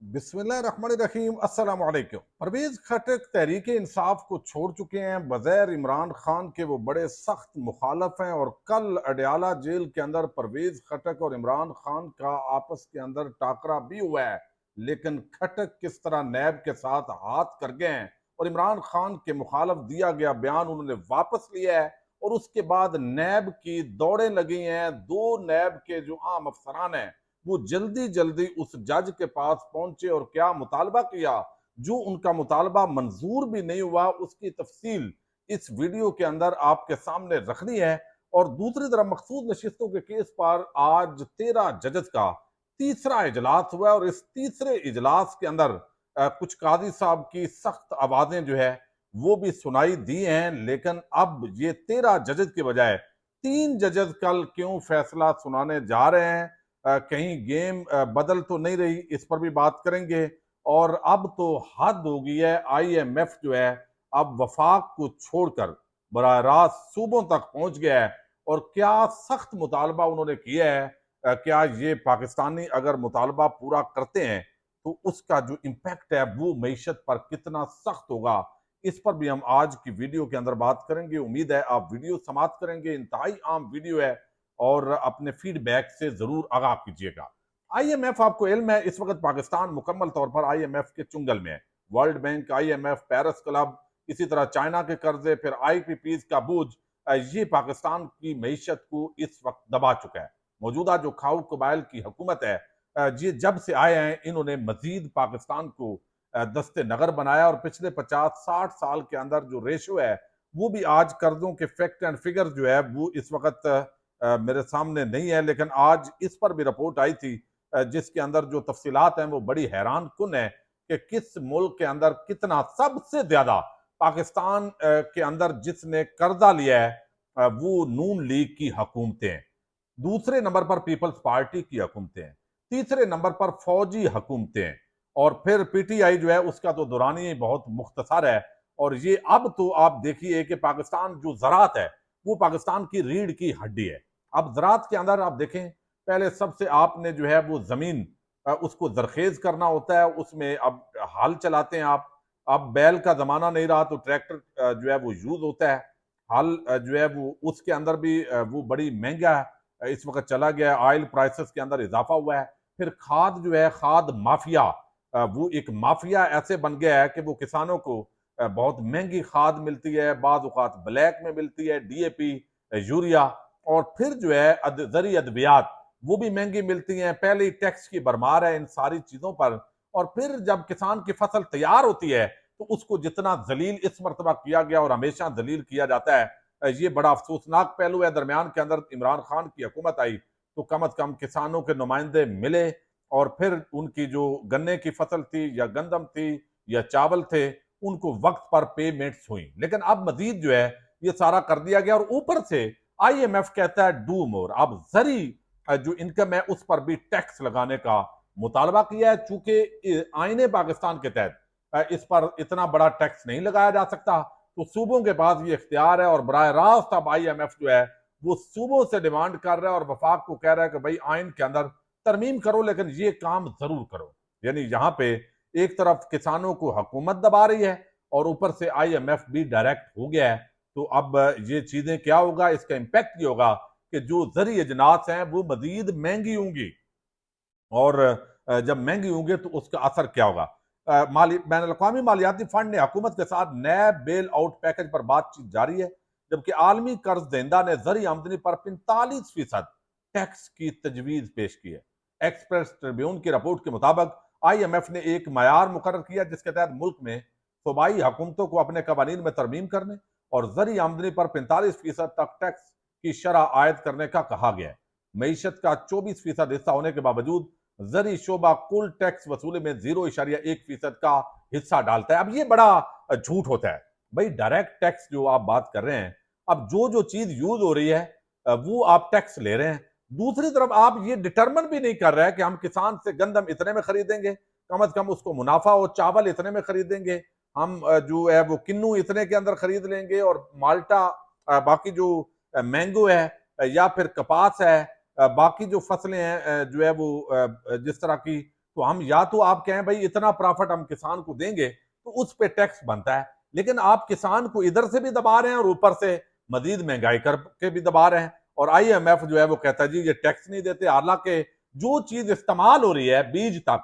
बिस्मिल्लाहिर्रहमानिर्रहीम अस्सलाम वालेकुम। परवेज खटक तहरीक इंसाफ को छोड़ चुके हैं। बगैर इमरान खान के वो बड़े सख्त मुखालफ हैं और कल अडयाला जेल के अंदर परवेज खटक और इमरान खान का आपस के अंदर टाकरा भी हुआ है। लेकिन खटक किस तरह नैब के साथ हाथ कर गए हैं और इमरान खान के मुखालफ दिया गया बयान उन्होंने वापस लिया है और उसके बाद नैब की दौड़ें लगी हैं। दो नैब के जो आम अफसरान हैं वो जल्दी जल्दी उस जज के पास पहुंचे और क्या मुतालबा किया। जो उनका मुतालबा मंजूर भी नहीं हुआ उसकी तफसील इस वीडियो के अंदर आपके सामने रखनी है। और दूसरी तरफ मखसूस नशिस्तों के केस पर आज 13 जजेस का तीसरा इजलास हुआ है और इस तीसरे इजलास के अंदर कुछ काजी साहब की सख्त आवाजें जो है वो भी सुनाई दी हैं। लेकिन अब ये 13 जजेस की बजाय 3 जजेस कल क्यों फैसला सुनाने जा रहे हैं, कहीं गेम बदल तो नहीं रही, इस पर भी बात करेंगे। और अब तो हद हो गई है, आईएमएफ जो है अब वफाक को छोड़कर बराह रास्त सूबों तक पहुंच गया है। और क्या सख्त मुतालबा उन्होंने किया है। क्या ये पाकिस्तानी अगर मुतालबा पूरा करते हैं तो उसका जो इम्पैक्ट है वो मीशत पर कितना सख्त होगा, इस पर भी हम आज की वीडियो के अंदर बात करेंगे। उम्मीद है आप वीडियो समाप्त करेंगे, इंतहाई आम वीडियो है और अपने फीडबैक से जरूर आगाह कीजिएगा। आईएमएफ, आपको इल्म है इस वक्त पाकिस्तान मुकम्मल तौर पर आईएमएफ के चुंगल में है। World bank, IMF, Paris club, इसी तरह चाइना के कर्जे, फिर आईपीपीज का बोझ, ये पाकिस्तान की मीशत को इस वक्त दबा चुका है। मौजूदा जो खाऊ कबाइल की हुकूमत है, ये जब से आए हैं इन्होंने मजीद पाकिस्तान को दस्ते नगर बनाया और पिछले 50-60 साल के अंदर जो रेशो है वो भी आज कर्जों के फैक्ट एंड फिगर जो है वो इस वक्त मेरे सामने नहीं है। लेकिन आज इस पर भी रिपोर्ट आई थी जिसके अंदर जो तफसीलात हैं वो बड़ी हैरान कुन है कि किस मुल्क के अंदर कितना सबसे ज्यादा पाकिस्तान के अंदर जिसने कर्जा लिया है वो नून लीग की हुकूमतें हैं। दूसरे नंबर पर पीपल्स पार्टी की हुकूमतें हैं। तीसरे नंबर पर फौजी हुकूमतें हैं। और फिर पीटीआई जो है उसका तो दौरानी ही बहुत मुख्तसर है। और ये अब तो आप देखिए कि पाकिस्तान जो ज़राअत है वो पाकिस्तान की रीढ़ की हड्डी है। अब ज़राअत के अंदर आप देखें, पहले सबसे आपने जो है वो ज़मीन उसको जरखेज करना होता है, उसमें अब हाल चलाते हैं आप। अब बैल का ज़माना नहीं रहा तो ट्रैक्टर जो है वो यूज़ होता है। हाल जो है वो उसके अंदर भी वो बड़ी महंगा इस वक्त चला गया है। ऑयल प्राइसेस के अंदर इजाफा हुआ है। फिर खाद जो है, खाद माफिया, वो एक माफिया ऐसे बन गया है कि वो किसानों को बहुत महंगी खाद मिलती है, बाद औक़ात ब्लैक में मिलती है, डीएपी, यूरिया। और फिर जो है जरी अद्वियात वो भी महंगी मिलती हैं। पहले ही टैक्स की भरमार है इन सारी चीजों पर। और फिर जब किसान की फसल तैयार होती है तो उसको जितना जलील इस मरतबा किया गया और हमेशा जलील किया जाता है, ये बड़ा अफसोसनाक पहलू है। दरमियान के अंदर इमरान खान की हुकूमत आई तो कम अज कम किसानों के नुमाइंदे मिले और फिर उनकी जो गन्ने की फसल थी या गंदम थी या चावल थे उनको वक्त पर पेमेंट्स हुई। लेकिन अब मजीद जो है ये सारा कर दिया गया और ऊपर से आईएमएफ कहता है डू मोर। अब जरी जो इनकम है उस पर भी टैक्स लगाने का मुतालबा किया है। चूंकि आईने पाकिस्तान के तहत इस पर इतना बड़ा टैक्स नहीं लगाया जा सकता तो सूबों के पास ये इख्तियार है। और बराह रास्त अब आईएमएफ जो है वो सूबों से डिमांड कर रहा है और वफाक को कह रहा है कि भाई आइन के अंदर तरमीम करो लेकिन ये काम जरूर करो। यानी यहाँ पे एक तरफ किसानों को हुकूमत दबा रही है और ऊपर से आईएमएफ भी डायरेक्ट हो गया है। तो अब ये चीजें क्या होगा, इसका इंपैक्ट ये होगा कि जो जरी अजनास हैं वो मजीद महंगी होंगी। और जब महंगी होंगी तो उसका असर क्या होगा। माली बैन अवी मालियाती फंड ने हुकूमत के साथ नए बेल आउट पैकेज पर बातचीत जारी है। जबकि आलमी कर्ज देंदा ने जरी आमदनी पर 45% टैक्स की तजवीज पेश की है। एक्सप्रेस ट्रिब्यून की रिपोर्ट के मुताबिक आईएमएफ ने एक मयार मुकर्रर किया जिसके तहत मुल्क में सूबाई हुकूमतों को अपने कवानीन में तरमीम करने और जरी आमदनी पर 45% तक टैक्स की शरह आयद करने का कहा गया है। मीशत का 24% हिस्सा होने के बावजूद जरी शोबा कुल टैक्स वसूली में 0.1% का हिस्सा डालता है। अब ये बड़ा झूठ होता है। भाई डायरेक्ट टैक्स जो आप बात कर रहे हैं, अब जो जो चीज यूज हो रही है वो आप टैक्स ले रहे हैं। दूसरी तरफ आप ये डिटरमिन भी नहीं कर रहे हैं कि हम किसान से गंदम इतने में खरीदेंगे, कम अज कम उसको मुनाफा हो, चावल इतने में खरीदेंगे, हम जो है वो किन्नू इतने के अंदर खरीद लेंगे और माल्टा, बाकी जो मैंगो है या फिर कपास है, बाकी जो फसलें हैं जो है वो जिस तरह की तो हम या तो आप कहें भाई इतना प्रॉफिट हम किसान को देंगे तो उस पर टैक्स बनता है, लेकिन आप किसान को इधर से भी दबा रहे हैं और ऊपर से मजीद महंगाई करके भी दबा रहे हैं। और IMF जो है वो कहता है जी ये टैक्स नहीं देते, हालांकि जो चीज इस्तेमाल हो रही है बीज तक,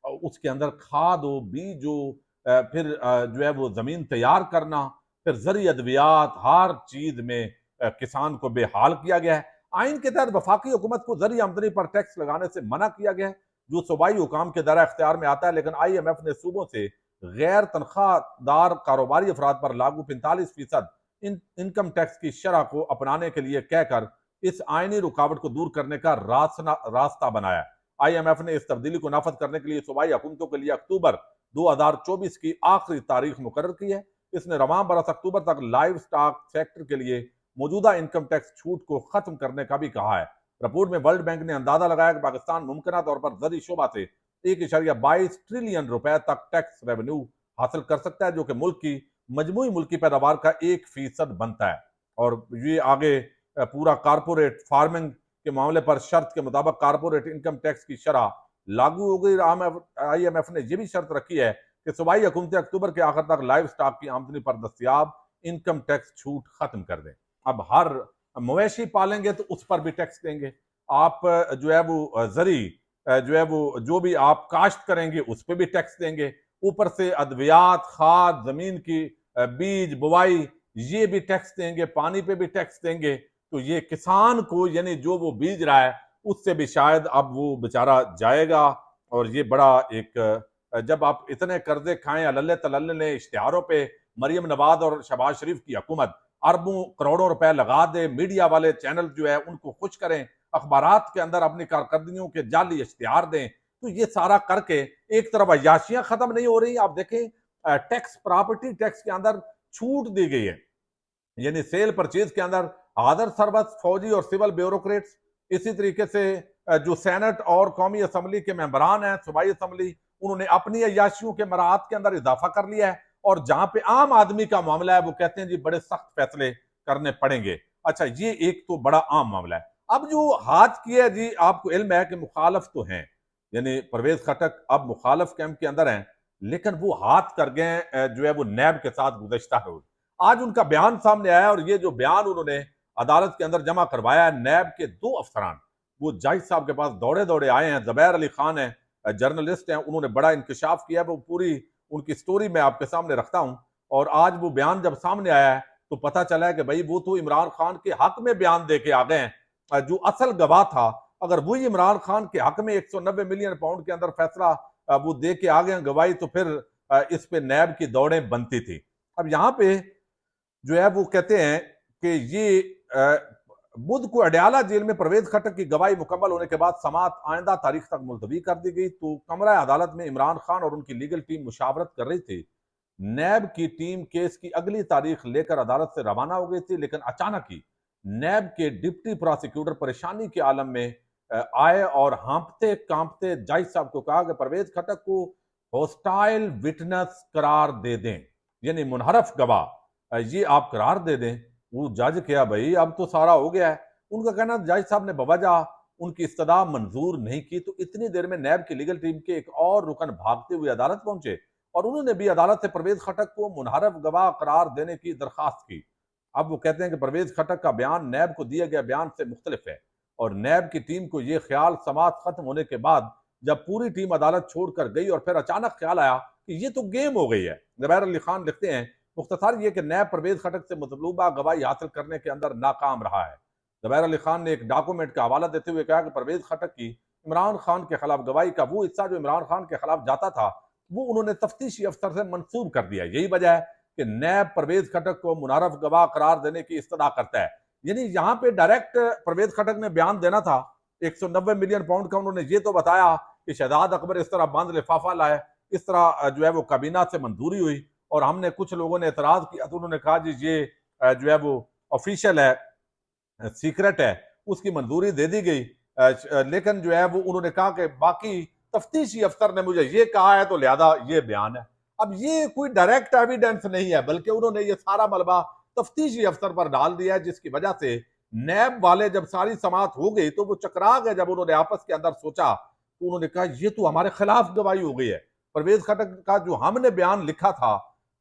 उसके अंदर खाद हो, बीज हो, फिर जो है वो जमीन तैयार करना, फिर जरी अद्वियात, हर चीज में किसान को बेहाल किया गया है। आइन के तहत वफाकी हुकूमत को जरी आमदनी पर टैक्स लगाने से मना किया गया है, जो सूबाई हुकाम के दायरा इख्तियार में आता है, लेकिन IMF ने सूबों से गैर तनख्वाहदार कारोबारी अफराद पर लागू 45% इनकम टैक्स की शरह को अपनाने के लिए कहकर इस आईनी रुकावट को दूर करने का रास्ता बनाया। IMF ने इस तब्दीली को नाफद करने के लिए सूबाई हुकूमतों के लिए अक्टूबर 2024 की आखिरी तारीख मुकर्रर की है। इसने रवां बरस अक्टूबर तक लाइव स्टॉक सेक्टर के लिए मौजूदा इनकम टैक्स छूट को खत्म करने का भी कहा है। रिपोर्ट में वर्ल्ड बैंक ने अंदाजा लगाया कि पाकिस्तान मुमकिन तौर पर जरी शोबा से 1.22 ट्रिलियन रुपए तक टैक्स रेवेन्यू हासिल कर सकता है, जो कि मुल्क की मजमूई मुल्की पैदावार का 1% बनता है। और ये आगे पूरा कारपोरेट फार्मिंग के मामले पर शर्त के मुताबिक कारपोरेट इनकम टैक्स की शरह लागू हो गई। IMF ने यह भी शर्त रखी है कि सूबाई हुकूमतें अक्टूबर के आखिर तक लाइव स्टॉक की आमदनी पर दस्तियाब इनकम टैक्स छूट खत्म कर दें। अब हर मवेशी पालेंगे तो उस पर भी टैक्स देंगे, आप जो है वो जरी जो है वो जो भी आप काश्त करेंगे उस पर भी टैक्स देंगे, ऊपर से अद्वियात, खाद, जमीन की बीज बुवाई, ये भी टैक्स देंगे, पानी पे भी टैक्स देंगे। तो ये किसान को यानी जो वो बीज रहा है उससे भी शायद अब वो बेचारा जाएगा। और ये बड़ा एक जब आप इतने कर्जे खाएं, अल्ले तल्ले ने इश्तिहारों पे मरियम नवाज और शहबाज शरीफ की हुकूमत अरबों करोड़ों रुपए लगा दे, मीडिया वाले चैनल जो है उनको खुश करें, अखबारात के अंदर अपनी कारकर्दगियों के जाली इश्तिहार दें, तो ये सारा करके एक तरफ अय्याशियां खत्म नहीं हो रही। आप देखें टैक्स, प्रॉपर्टी टैक्स के अंदर छूट दी गई है, यानी सेल परचेज के अंदर आदर सर्वस, फौजी और सिविल ब्यूरोक्रेट्स, इसी तरीके से जो सेनेट और कौमी असम्बली के मेंबरान हैं, सूबाई असम्बली, उन्होंने अपनी अय्याशियों के मराहत के अंदर इजाफा कर लिया है। और जहां पे आम आदमी का मामला है वो कहते हैं जी बड़े सख्त फैसले करने पड़ेंगे। अच्छा, ये एक तो बड़ा आम मामला है। अब जो हाथ किया जी, आपको इल्म है कि मुखालफ तो हैं, यानी परवेज खटक अब मुखालफ कैंप के अंदर हैं, लेकिन वो हाथ कर गए जो है वो नैब के साथ गुज़श्ता रोज। आज उनका बयान सामने आया और ये जो बयान उन्होंने अदालत के अंदर जमा करवाया है, नैब के 2 अफसरान वो जज साहब के पास दौड़े दौड़े आए हैं। ज़ुबैर अली खान है, जर्नलिस्ट हैं, उन्होंने बड़ा इंकशाफ किया, वो पूरी उनकी स्टोरी मैं आपके सामने रखता हूं। और आज वो बयान जब सामने आया है तो पता चला है कि भाई वो तो इमरान खान के हक में बयान दे के आ गए हैं। जो असल गवाह था, अगर वही इमरान खान के हक में 190 मिलियन पाउंड के अंदर फैसला वो दे के आ गए गवाही, तो फिर इस पे नैब की दौड़ें बनती थी। अब यहाँ पे जो है वो कहते हैं कि ये बुध को अडयाला जेल में परवेज खटक की गवाही मुकम्मल होने के बाद समाअत आइंदा तारीख तक मुलतवी कर दी गई। तो कमरा अदालत में इमरान खान और उनकी लीगल टीम मुशावरत कर रही थी। नैब की टीम केस की अगली तारीख लेकर अदालत से रवाना हो गई थी, लेकिन अचानक ही नैब के डिप्टी प्रोसिक्यूटर परेशानी के आलम में आए और हाँपते कांपते जज साहब को कहा कि परवेज खटक को होस्टाइल विटनेस करार दे दें, यानी मुनहरफ गवाह ये आप करार दे दें। वो जज क्या भाई, अब तो सारा हो गया है। उनका कहना जज साहब ने बवजह उनकी इस्तदा मंजूर नहीं की। तो इतनी देर में नैब की लीगल टीम के एक और रुकन भागते हुए अदालत पहुंचे और उन्होंने भी अदालत से परवेज खटक को मुनहरफ गवाह करार देने की दरखास्त की। अब वो कहते हैं कि परवेज खटक का बयान नैब को दिया गया बयान से मुख्तलिफ है और नैब की टीम को यह ख्याल समाअत खत्म होने के बाद जब पूरी टीम अदालत छोड़कर गई और फिर अचानक ख्याल आया कि ये तो गेम हो गई है। ज़ुबैर अली खान लिखते हैं, मुख्तसर ये कि नैब परवेज खटक से मतलूबा गवाही हासिल करने के अंदर नाकाम रहा है। ज़ुबैर अली खान ने एक डॉक्यूमेंट का हवाला देते हुए कहा कि परवेज खटक की इमरान खान के खिलाफ गवाही का वो हिस्सा जो इमरान खान के खिलाफ जाता था वो उन्होंने तफ्तीशी अफसर से मंसूब कर दिया। यही वजह है कि नैब परवेज खटक को मुनारफ गवाह करार देने की इस्तदा करता है। यानी यहाँ पे डायरेक्ट परवेज खटक ने बयान देना था 190 मिलियन पाउंड का। उन्होंने ये तो बताया कि शहजाद अकबर इस तरह बंद लिफाफा लाए, इस तरह जो है वो काबीना से मंजूरी हुई और हमने कुछ लोगों ने एतराज किया तो उन्होंने कहा जी ये जो है वो ऑफिशियल है, सीक्रेट है, उसकी मंजूरी दे दी गई। लेकिन जो है वो उन्होंने कहा कि बाकी तफ्तीशी अफसर ने मुझे ये कहा है तो लिहाजा ये बयान है। अब ये कोई डायरेक्ट एविडेंस नहीं है, बल्कि उन्होंने ये सारा मलबा तफ्तीशी अफसर पर डाल दिया है, जिसकी वजह से नैब वाले जब सारी समाअत हो गई तो वो चकरा गए। जब उन्होंने आपस के अंदर सोचा तो उन्होंने कहा ये तो हमारे खिलाफ गवाही हो गई है। परवेज खटक का जो हमने बयान लिखा था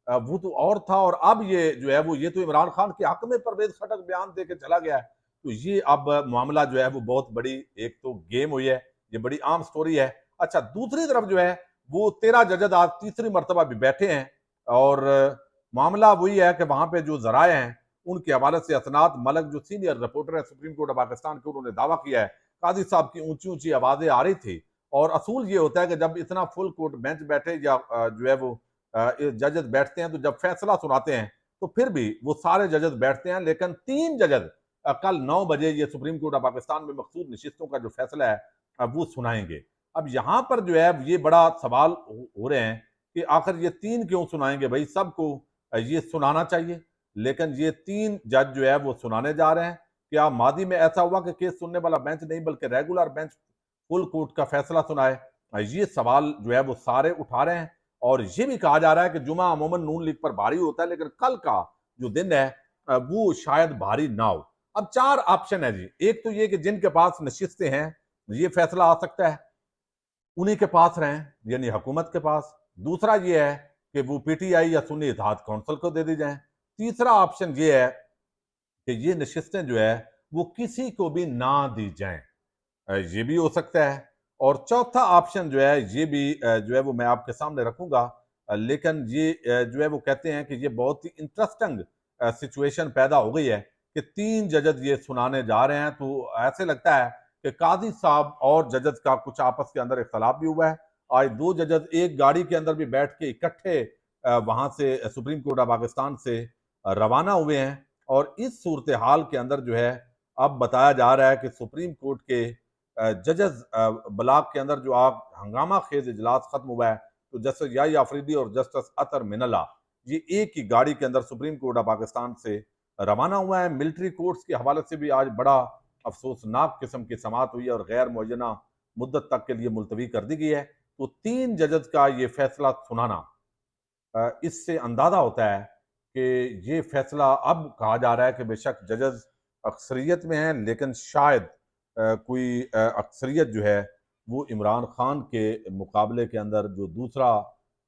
वो तो और था, और अब ये जो है वो ये तो इमरान खान के हक में परवेज खटक बयान दे के चला गया है। तो ये अब मामला जो है वो बहुत बड़ी एक तो गेम हुई है, ये बड़ी आम स्टोरी है। अच्छा, दूसरी तरफ जो है वो 13 जजद आज तीसरी मरतबा भी बैठे हैं, और मामला वही है कि वहां पे जो जराए हैं उनके हवाले से असनाद मलक जो सीनियर रिपोर्टर है सुप्रीम कोर्ट ऑफ पाकिस्तान के, उन्होंने दावा किया है काजी साहब की ऊंची ऊंची आवाजें आ रही थी। और असूल ये होता है कि जब इतना फुल कोर्ट बेंच बैठे या जो है वो जजेस बैठते हैं, तो जब फैसला सुनाते हैं तो फिर भी वो सारे जजेस बैठते हैं, लेकिन 3 जजेस कल 9 बजे ये सुप्रीम कोर्ट ऑफ पाकिस्तान में मखसूस नशिस्तों का जो फैसला है वो सुनाएंगे। अब यहाँ पर जो है ये बड़ा सवाल हो रहे हैं कि आखिर ये 3 क्यों सुनाएंगे? भाई सबको ये सुनाना चाहिए, लेकिन ये 3 जज जो है वो सुनाने जा रहे हैं। क्या मादी में ऐसा हुआ कि केस सुनने वाला बेंच नहीं बल्कि रेगुलर बेंच फुल कोर्ट का फैसला सुनाए? ये सवाल जो है वो सारे उठा रहे हैं, और ये भी कहा जा रहा है कि जुमा अमूमन नून लीग पर भारी होता है, लेकिन कल का जो दिन है वो शायद भारी ना हो। अब 4 ऑप्शन है जी। एक तो ये कि जिनके पास नशिस्तें हैं ये फैसला आ सकता है, उन्हीं के पास रहें, यानी हुकूमत के पास। दूसरा ये है कि वो पीटीआई या सुन्नी इत्तेहाद कौंसिल को दे दी जाए। तीसरा ऑप्शन ये है कि ये नशिस्तें जो है वो किसी को भी ना दी जाएं, ये भी हो सकता है। और चौथा ऑप्शन जो है ये भी जो है वो मैं आपके सामने रखूंगा, लेकिन ये जो है वो कहते हैं कि ये बहुत ही इंटरेस्टिंग सिचुएशन पैदा हो गई है कि 3 जजेस ये सुनाने जा रहे हैं। तो ऐसे लगता है कि काजी साहब और जजेस का कुछ आपस के अंदर इख्तलाफ भी हुआ है। आज 2 जजेस एक गाड़ी के अंदर भी बैठ के इकट्ठे वहां से सुप्रीम कोर्ट ऑफ पाकिस्तान से रवाना हुए हैं। और इस सूरत हाल के अंदर जो है अब बताया जा रहा है कि सुप्रीम कोर्ट के जजेस ब्लॉक के अंदर जो आप हंगामा खेज इजलास खत्म हुआ है, तो जस्टिस याही आफरीदी और जस्टिस अतर मिनला ये एक ही गाड़ी के अंदर सुप्रीम कोर्ट ऑफ पाकिस्तान से रवाना हुआ है। मिलिट्री कोर्ट्स के हवाले से भी आज बड़ा अफसोसनाक किस्म की समात हुई है और गैर मुअय्यना मुद्दत तक के लिए मुलतवी कर दी गई है। तो 3 जजेस का ये फैसला सुनाना, इससे अंदाजा होता है कि ये फैसला अब कहा जा रहा है कि बेशक जजेस अक्सरियत में हैं, लेकिन शायद कोई अक्सरियत जो है वो इमरान खान के मुकाबले के अंदर जो दूसरा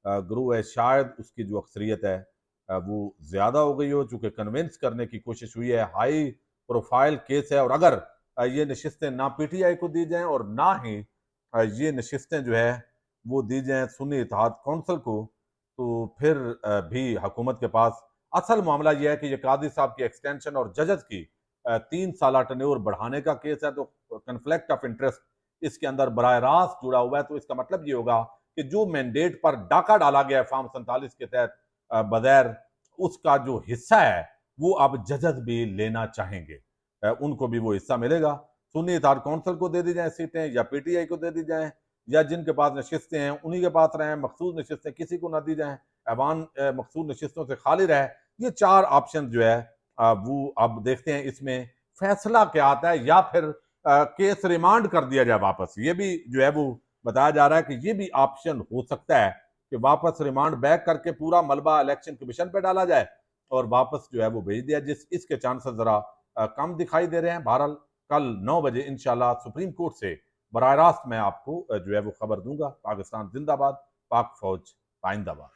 ग्रुप है शायद उसकी जो अक्सरियत है वो ज़्यादा हो गई हो, चूँकि कन्विंस करने की कोशिश हुई है। हाई प्रोफाइल केस है, और अगर ये नशिस्तें ना पीटीआई को दी जाएं और ना ही ये नशिस्तें जो है वो दी जाएं सुन्नी इत्तेहाद कौंसिल को, तो फिर भी हुकूमत के पास असल मामला यह है कि ये कादी साहब की एक्सटेंशन और जजेस की 3 साल टन्योर बढ़ाने का केस है। तो कन्फ्लिक्ट ऑफ इंटरेस्ट इसके अंदर बराह रास्त जुड़ा हुआ है। तो इसका मतलब ये होगा कि जो मैंडेट पर डाका डाला गया है फॉर्म 47 के तहत बगैर उसका जो हिस्सा है वो अब जजेस भी लेना चाहेंगे, उनको भी वो हिस्सा मिलेगा। सुन्नी इत्तेहाद कौंसिल को दे दी जाए सीटें, या पीटीआई को दे दी जाए, या जिनके पास नशिस्तें हैं उन्हीं के पास रहें, मखसूस नशिस्तें किसी को ना दी जाएं, ऐवान मखसूस नशिस्तों से खाली रहे। ये 4 ऑप्शन जो है वो अब देखते हैं इसमें फैसला क्या आता है, या फिर केस रिमांड कर दिया जाए वापस। ये भी जो है वो बताया जा रहा है कि ये भी ऑप्शन हो सकता है कि वापस रिमांड बैक करके पूरा मलबा इलेक्शन कमीशन पे डाला जाए और वापस जो है वो भेज दिया, जिस इसके चांसेस जरा कम दिखाई दे रहे हैं। बहरहाल कल 9 बजे इंशाल्लाह सुप्रीम कोर्ट से बराह रास्त मैं आपको जो है वो खबर दूंगा। पाकिस्तान जिंदाबाद, पाक फौज पाइंदाबाद।